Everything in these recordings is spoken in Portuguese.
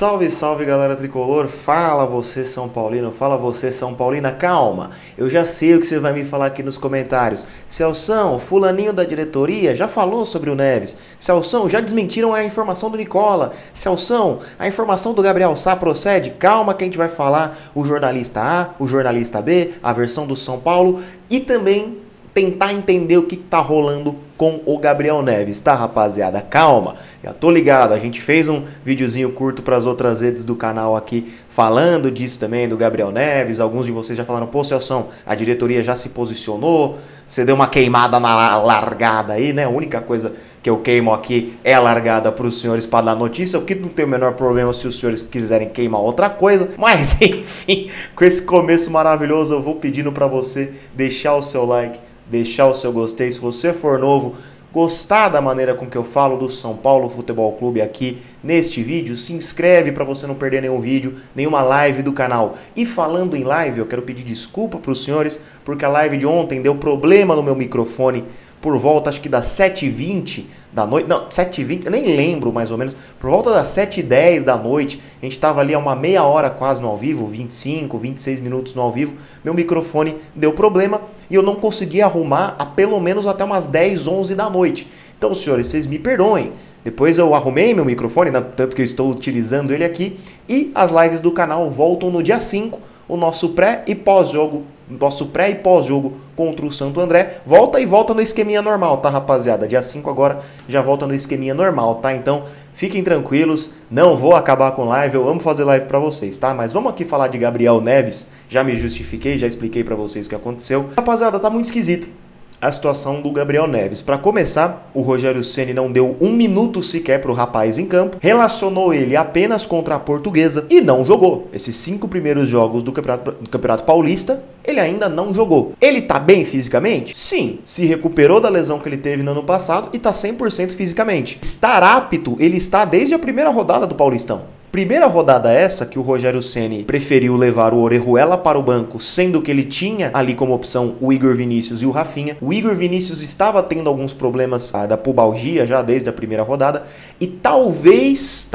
Salve, salve galera tricolor, fala você São Paulino, fala você São Paulina, calma, eu já sei o que você vai me falar aqui nos comentários. Celção, fulaninho da diretoria já falou sobre o Neves. Celção, já desmentiram a informação do Nicola. Celção, a informação do Gabriel Sá procede? Calma que a gente vai falar o jornalista A, o jornalista B, a versão do São Paulo e também tentar entender o que tá rolando com o Gabriel Neves, tá rapaziada? Calma, já tô ligado, a gente fez um videozinho curto para as outras redes do canal aqui falando disso também, do Gabriel Neves. Alguns de vocês já falaram, pô Celção, a diretoria já se posicionou, você deu uma queimada na largada aí, né? A única coisa que eu queimo aqui é a largada para os senhores para dar notícia, o que não tem o menor problema se os senhores quiserem queimar outra coisa, mas enfim, com esse começo maravilhoso eu vou pedindo para você deixar o seu like, deixar o seu gostei. Se você for novo, gostar da maneira com que eu falo do São Paulo Futebol Clube aqui neste vídeo, se inscreve para você não perder nenhum vídeo, nenhuma live do canal. E falando em live, eu quero pedir desculpa para os senhores, porque a live de ontem deu problema no meu microfone por volta, acho que das 7h20 da noite, não, 7h20, eu nem lembro mais ou menos, por volta das 7h10 da noite, a gente estava ali a uma meia hora quase no ao vivo, 25, 26 minutos no ao vivo, meu microfone deu problema e eu não consegui arrumar a pelo menos até umas 10, 11 da noite. Então, senhores, vocês me perdoem. Depois eu arrumei meu microfone, tanto que eu estou utilizando ele aqui, e as lives do canal voltam no dia 5, o nosso pré e pós-jogo contra o Santo André, volta no esqueminha normal, tá rapaziada? Dia 5 agora já volta no esqueminha normal, tá? Então fiquem tranquilos, não vou acabar com live, eu amo fazer live pra vocês, tá? Mas vamos aqui falar de Gabriel Neves, já me justifiquei, já expliquei pra vocês o que aconteceu. Rapaziada, tá muito esquisito a situação do Gabriel Neves. Para começar, o Rogério Ceni não deu um minuto sequer para o rapaz em campo, relacionou ele apenas contra a Portuguesa e não jogou. Esses 5 primeiros jogos do Campeonato Paulista, ele ainda não jogou. Ele tá bem fisicamente? Sim, se recuperou da lesão que ele teve no ano passado e tá 100% fisicamente. Estar apto, ele está desde a primeira rodada do Paulistão. Primeira rodada essa que o Rogério Ceni preferiu levar o Orejuela para o banco, sendo que ele tinha ali como opção o Igor Vinícius e o Rafinha. O Igor Vinícius estava tendo alguns problemas da pubalgia já desde a primeira rodada e talvez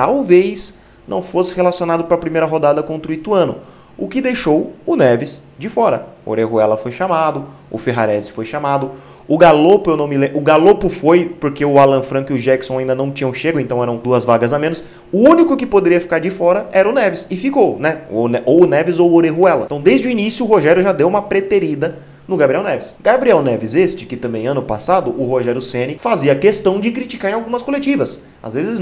não fosse relacionado para a primeira rodada contra o Ituano, o que deixou o Neves de fora. O Orejuela foi chamado, o Ferrarese foi chamado, o Galopo eu não me lembro. O Galopo foi porque o Alan Franco e o Jackson ainda não tinham chego, então eram 2 vagas a menos. O único que poderia ficar de fora era o Neves e ficou, né? Ou o Neves ou o Orejuela. Então desde o início o Rogério já deu uma preterida no Gabriel Neves. Gabriel Neves este, que também ano passado o Rogério Ceni fazia questão de criticar em algumas coletivas. Às vezes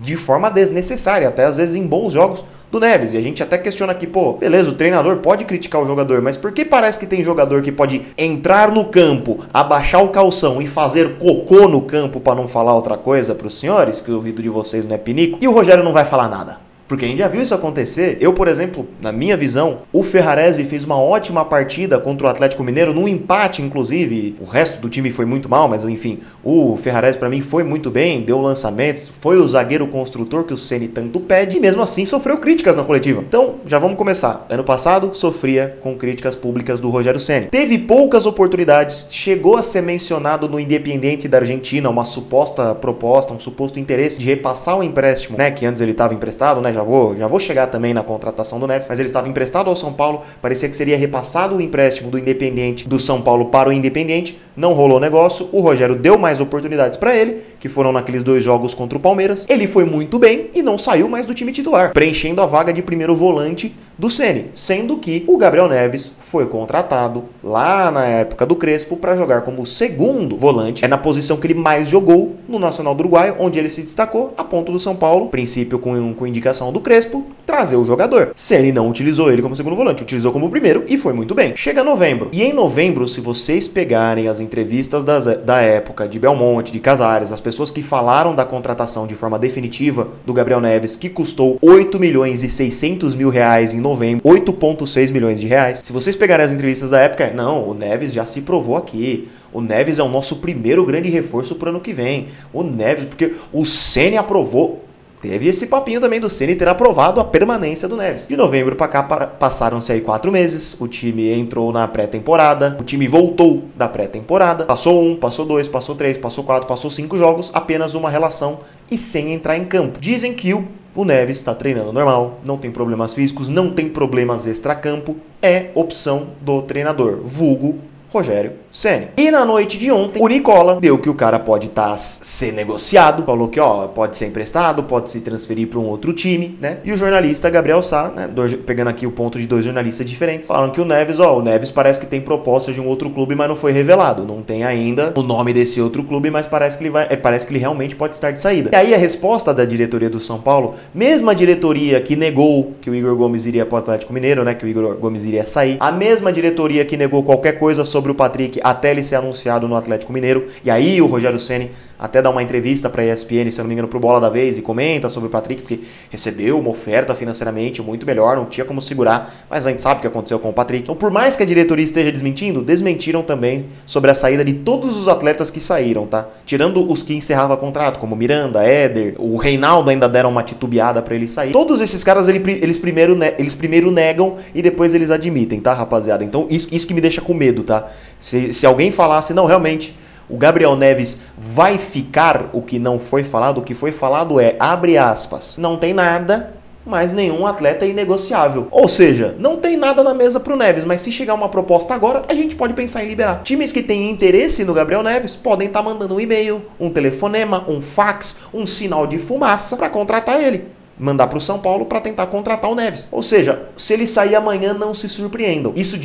de forma desnecessária, até às vezes em bons jogos do Neves. E a gente até questiona aqui, pô, beleza, o treinador pode criticar o jogador, mas por que parece que tem jogador que pode entrar no campo, abaixar o calção e fazer cocô no campo, para não falar outra coisa para os senhores, que o ouvido de vocês não é pinico, e o Rogério não vai falar nada? Porque a gente já viu isso acontecer. Eu, por exemplo, na minha visão, o Ferrarese fez uma ótima partida contra o Atlético Mineiro, num empate, inclusive. O resto do time foi muito mal, mas enfim, o Ferrarese pra mim foi muito bem, deu lançamentos, foi o zagueiro construtor que o Ceni tanto pede, e mesmo assim sofreu críticas na coletiva. Então, já vamos começar. Ano passado, sofria com críticas públicas do Rogério Ceni. Teve poucas oportunidades, chegou a ser mencionado no Independiente da Argentina, uma suposta proposta, um suposto interesse de repassar o empréstimo, né, que antes ele estava emprestado, né, já vou chegar também na contratação do Neves, mas ele estava emprestado ao São Paulo, parecia que seria repassado o empréstimo do Independiente do São Paulo para o Independiente, não rolou o negócio, o Rogério deu mais oportunidades para ele, que foram naqueles 2 jogos contra o Palmeiras, ele foi muito bem e não saiu mais do time titular, preenchendo a vaga de primeiro volante do Ceni, sendo que o Gabriel Neves foi contratado lá na época do Crespo para jogar como segundo volante, é na posição que ele mais jogou no Nacional do Uruguai, onde ele se destacou, a ponto do São Paulo, princípio com indicação do Crespo, trazer o jogador. Ceni não utilizou ele como segundo volante, utilizou como primeiro e foi muito bem. Chega novembro, e em novembro, se vocês pegarem as entrevistas da época de Belmonte, de Casares, as pessoas que falaram da contratação de forma definitiva do Gabriel Neves, que custou 8.600.000 reais em novembro, 8,6 milhões de reais. Se vocês pegarem as entrevistas da época, não, o Neves já se provou aqui. O Neves é o nosso primeiro grande reforço para o ano que vem. O Neves, porque o Ceni aprovou. Teve esse papinho também do Ceni ter aprovado a permanência do Neves. De novembro para cá passaram-se aí 4 meses, o time entrou na pré-temporada, o time voltou da pré-temporada, passou 1, passou 2, passou 3, passou 4, passou 5 jogos, apenas uma relação e sem entrar em campo. Dizem que o O Neves está treinando normal, não tem problemas físicos, não tem problemas extracampo, é opção do treinador, vulgo Rogério Ceni. E na noite de ontem, o Nicola deu que o cara pode ser negociado, falou que pode ser emprestado, pode se transferir para um outro time, né? E o jornalista Gabriel Sá, né, pegando aqui o ponto de dois jornalistas diferentes, falaram que o Neves parece que tem proposta de um outro clube, mas não foi revelado. Não tem ainda o nome desse outro clube, mas parece que ele realmente pode estar de saída. E aí a resposta da diretoria do São Paulo, mesma diretoria que negou que o Igor Gomes iria para o Atlético Mineiro, né, que o Igor Gomes iria sair, a mesma diretoria que negou qualquer coisa sobre o Patrick até ele ser anunciado no Atlético Mineiro, e aí o Rogério Ceni até dá uma entrevista para a ESPN, se eu não me engano, pro Bola da Vez, e comenta sobre o Patrick, porque recebeu uma oferta financeiramente muito melhor, não tinha como segurar, mas a gente sabe o que aconteceu com o Patrick. Então, por mais que a diretoria esteja desmentindo, desmentiram também sobre a saída de todos os atletas que saíram, tá? Tirando os que encerravam contrato, como Miranda, Éder, o Reinaldo ainda deram uma titubeada para ele sair. Todos esses caras, eles primeiro negam e depois eles admitem, tá, rapaziada? Então, isso que me deixa com medo, tá? Se alguém falasse, não, realmente, o Gabriel Neves vai ficar, o que não foi falado, o que foi falado é, abre aspas, não tem nada, mas nenhum atleta é inegociável. Ou seja, não tem nada na mesa pro Neves, mas se chegar uma proposta agora, a gente pode pensar em liberar. Times que têm interesse no Gabriel Neves podem estar mandando um e-mail, um telefonema, um fax, um sinal de fumaça para contratar ele. Mandar para o São Paulo para tentar contratar o Neves. Ou seja, se ele sair amanhã, não se surpreendam. Isso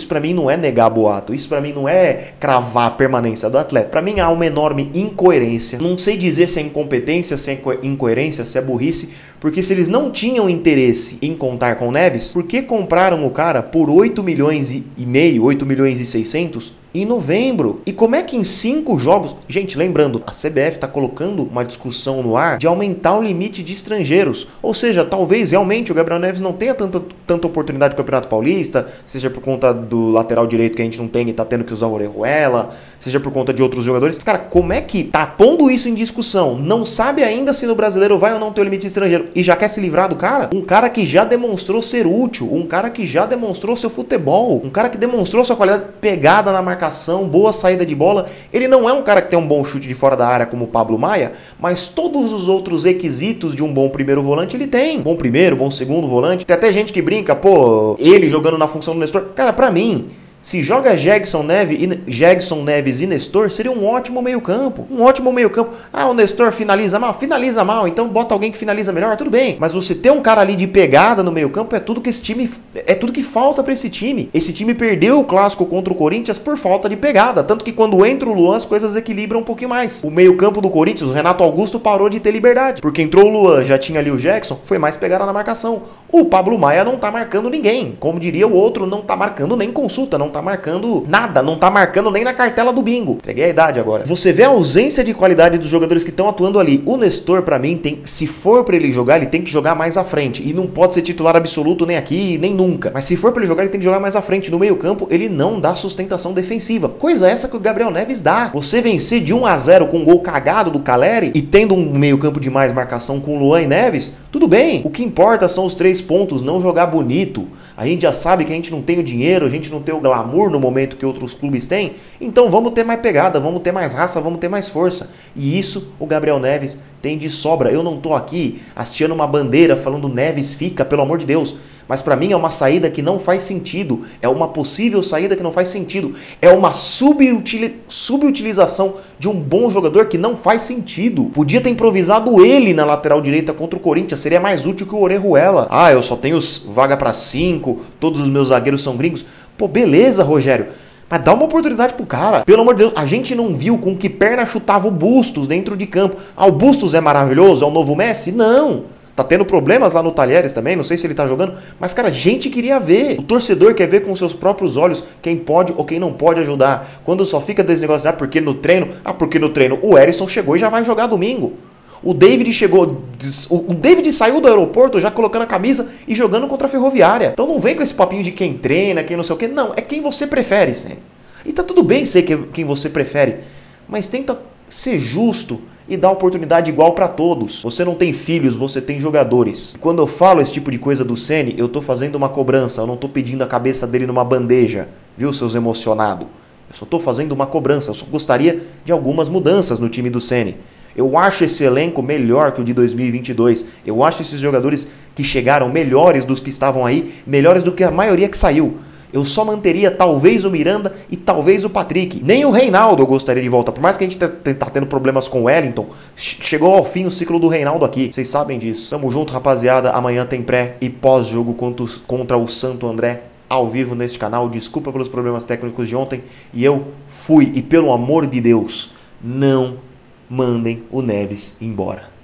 para mim não é negar boato. Isso para mim não é cravar a permanência do atleta. Para mim há uma enorme incoerência. Não sei dizer se é incompetência, se é incoerência, se é burrice, porque se eles não tinham interesse em contar com o Neves, por que compraram o cara por 8 milhões e meio, 8 milhões e 600 em novembro? E como é que em 5 jogos... Gente, lembrando, a CBF está colocando uma discussão no ar de aumentar o limite de estrangeiros. Ou seja, talvez realmente o Gabriel Neves não tenha tanta oportunidade no Campeonato Paulista, seja por conta do lateral direito que a gente não tem e tá tendo que usar o Orejuela, seja por conta de outros jogadores. Mas, cara, como é que tá pondo isso em discussão? Não sabe ainda se no brasileiro vai ou não ter o limite de estrangeiro e já quer se livrar do cara? Um cara que já demonstrou ser útil, um cara que já demonstrou seu futebol, um cara que demonstrou sua qualidade pegada na marcação, boa saída de bola. Ele não é um cara que tem um bom chute de fora da área como o Pablo Maia, mas todos os outros requisitos de um bom primeiro volante ele tem. Bom primeiro, bom segundo volante. Tem até gente que brinca, pô, ele jogando na função do Nestor. Cara, pra mim, se joga Jegson Neves e Nestor, seria um ótimo meio-campo. Um ótimo meio-campo. Ah, o Nestor finaliza mal, então bota alguém que finaliza melhor, tudo bem. Mas você ter um cara ali de pegada no meio-campo é tudo que falta pra esse time. Esse time perdeu o clássico contra o Corinthians por falta de pegada. Tanto que quando entra o Luan, as coisas equilibram um pouquinho mais. O meio-campo do Corinthians, o Renato Augusto parou de ter liberdade. Porque entrou o Luan, já tinha ali o Jegson, foi mais pegada na marcação. O Pablo Maia não tá marcando ninguém. Como diria o outro, não tá marcando nem consulta, não tá marcando nada, não tá marcando nem na cartela do bingo. Entreguei a idade agora. Você vê a ausência de qualidade dos jogadores que estão atuando ali. O Nestor, pra mim, se for pra ele jogar, ele tem que jogar mais à frente. E não pode ser titular absoluto nem aqui, nem nunca. Mas se for pra ele jogar, ele tem que jogar mais à frente. No meio campo, ele não dá sustentação defensiva. Coisa essa que o Gabriel Neves dá. Você vencer de 1-0 com um gol cagado do Caleri e tendo um meio campo de mais marcação com Luan e Neves, tudo bem. O que importa são os 3 pontos, não jogar bonito. A gente já sabe que a gente não tem o dinheiro, a gente não tem o glamour no momento que outros clubes têm, então vamos ter mais pegada, vamos ter mais raça, vamos ter mais força. E isso o Gabriel Neves tem de sobra. Eu não tô aqui hasteando uma bandeira falando Neves fica, pelo amor de Deus. Mas pra mim é uma saída que não faz sentido. É uma possível saída que não faz sentido. É uma subutilização de um bom jogador que não faz sentido. Podia ter improvisado ele na lateral direita contra o Corinthians. Seria mais útil que o Orejuela. Ah, eu só tenho vaga pra 5. Todos os meus zagueiros são gringos. Pô, beleza, Rogério. Mas dá uma oportunidade pro cara. Pelo amor de Deus, a gente não viu com que perna chutava o Bustos dentro de campo. Ah, o Bustos é maravilhoso? É o novo Messi? Não. Tá tendo problemas lá no Talheres também, não sei se ele tá jogando, mas, cara, a gente queria ver. O torcedor quer ver com seus próprios olhos quem pode ou quem não pode ajudar. Quando só fica desse negócio de, porque no treino o Erisson chegou e já vai jogar domingo. O David saiu do aeroporto já colocando a camisa e jogando contra a Ferroviária. Então não vem com esse papinho de quem treina, quem não sei o quê. Não, é quem você prefere, sempre. E tá tudo bem ser quem você prefere, mas tenta ser justo e dar oportunidade igual pra todos. Você não tem filhos, você tem jogadores. Quando eu falo esse tipo de coisa do Ceni, eu tô fazendo uma cobrança, eu não tô pedindo a cabeça dele numa bandeja, viu, seus emocionados? Eu só tô fazendo uma cobrança, eu só gostaria de algumas mudanças no time do Ceni. Eu acho esse elenco melhor que o de 2022. Eu acho esses jogadores que chegaram melhores dos que estavam aí, melhores do que a maioria que saiu. Eu só manteria talvez o Miranda e talvez o Patrick. Nem o Reinaldo eu gostaria de volta. Por mais que a gente tá tendo problemas com o Wellington, chegou ao fim o ciclo do Reinaldo aqui. Vocês sabem disso. Tamo junto, rapaziada. Amanhã tem pré e pós-jogo contra o Santo André ao vivo neste canal. Desculpa pelos problemas técnicos de ontem. E eu fui. E pelo amor de Deus, não mandem o Neves embora.